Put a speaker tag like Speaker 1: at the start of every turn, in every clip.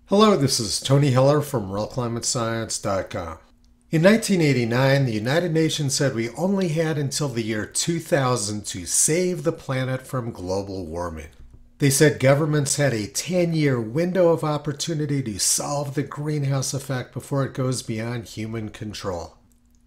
Speaker 1: Hello, this is Tony Heller from RealClimateScience.com. In 1989, the United Nations said we only had until the year 2000 to save the planet from global warming. They said governments had a 10-year window of opportunity to solve the greenhouse effect before it goes beyond human control.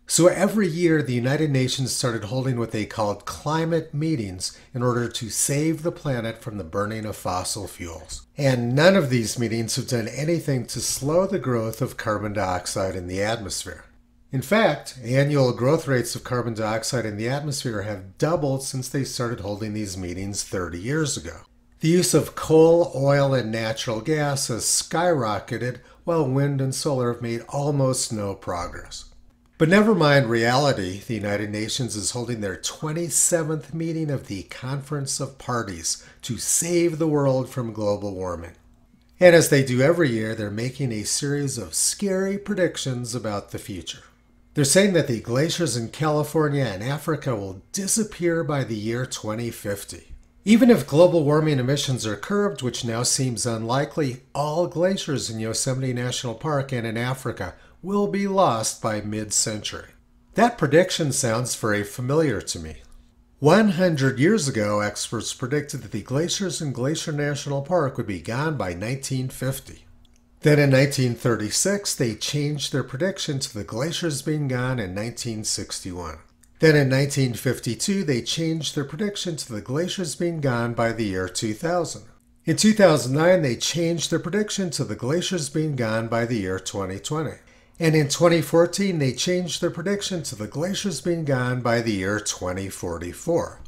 Speaker 1: So every year, the United Nations started holding what they called climate meetings in order to save the planet from the burning of fossil fuels. And none of these meetings have done anything to slow the growth of carbon dioxide in the atmosphere. In fact, annual growth rates of carbon dioxide in the atmosphere have doubled since they started holding these meetings 30 years ago. The use of coal, oil, and natural gas has skyrocketed, while wind and solar have made almost no progress. But never mind reality, the United Nations is holding their 27th meeting of the Conference of Parties to save the world from global warming. And as they do every year, they're making a series of scary predictions about the future. They're saying that the glaciers in California and Africa will disappear by the year 2050. Even if global warming emissions are curbed, which now seems unlikely, all glaciers in Yosemite National Park and in Africa will be lost by mid-century. That prediction sounds very familiar to me. 100 years ago, experts predicted that the glaciers in Glacier National Park would be gone by 1950. Then in 1936, they changed their prediction to the glaciers being gone in 1961. Then in 1952, they changed their prediction to the glaciers being gone by the year 2000. In 2009, they changed their prediction to the glaciers being gone by the year 2020. And in 2014, they changed their prediction to the glaciers being gone by the year 2044.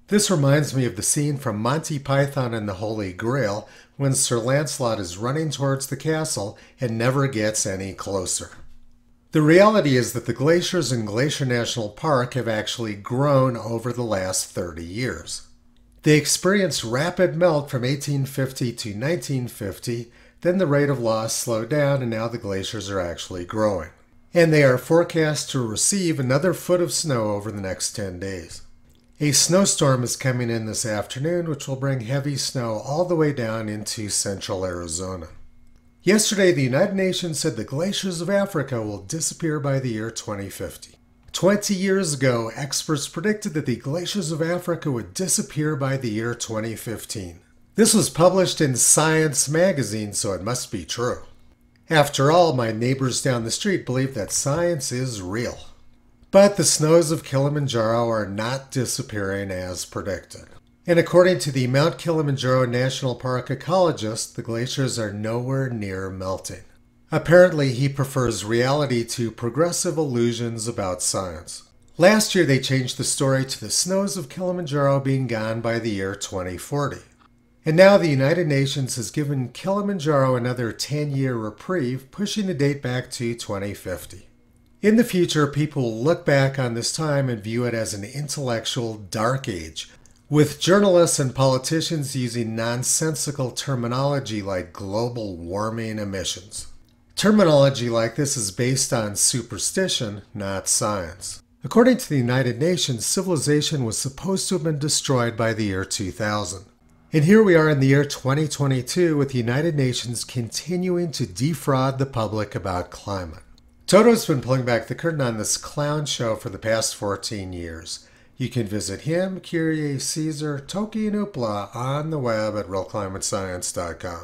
Speaker 1: This reminds me of the scene from Monty Python and the Holy Grail when Sir Lancelot is running towards the castle and never gets any closer. The reality is that the glaciers in Glacier National Park have actually grown over the last 30 years. They experienced rapid melt from 1850 to 1950, then the rate of loss slowed down, and now the glaciers are actually growing. And they are forecast to receive another foot of snow over the next 10 days. A snowstorm is coming in this afternoon, which will bring heavy snow all the way down into central Arizona. Yesterday, the United Nations said the glaciers of Africa will disappear by the year 2050. 20 years ago, experts predicted that the glaciers of Africa would disappear by the year 2015. This was published in Science magazine, so it must be true. After all, my neighbors down the street believe that science is real. But the snows of Kilimanjaro are not disappearing as predicted. And according to the Mount Kilimanjaro National Park ecologist, the glaciers are nowhere near melting. Apparently, he prefers reality to progressive illusions about science. Last year, they changed the story to the snows of Kilimanjaro being gone by the year 2040. And now the United Nations has given Kilimanjaro another 10-year reprieve, pushing the date back to 2050. In the future, people will look back on this time and view it as an intellectual dark age, with journalists and politicians using nonsensical terminology like global warming emissions. Terminology like this is based on superstition, not science. According to the United Nations, civilization was supposed to have been destroyed by the year 2000. And here we are in the year 2022 with the United Nations continuing to defraud the public about climate. Toto's been pulling back the curtain on this clown show for the past 14 years. You can visit him, Kyrie, Caesar, Toki, and Oopla on the web at RealClimateScience.com.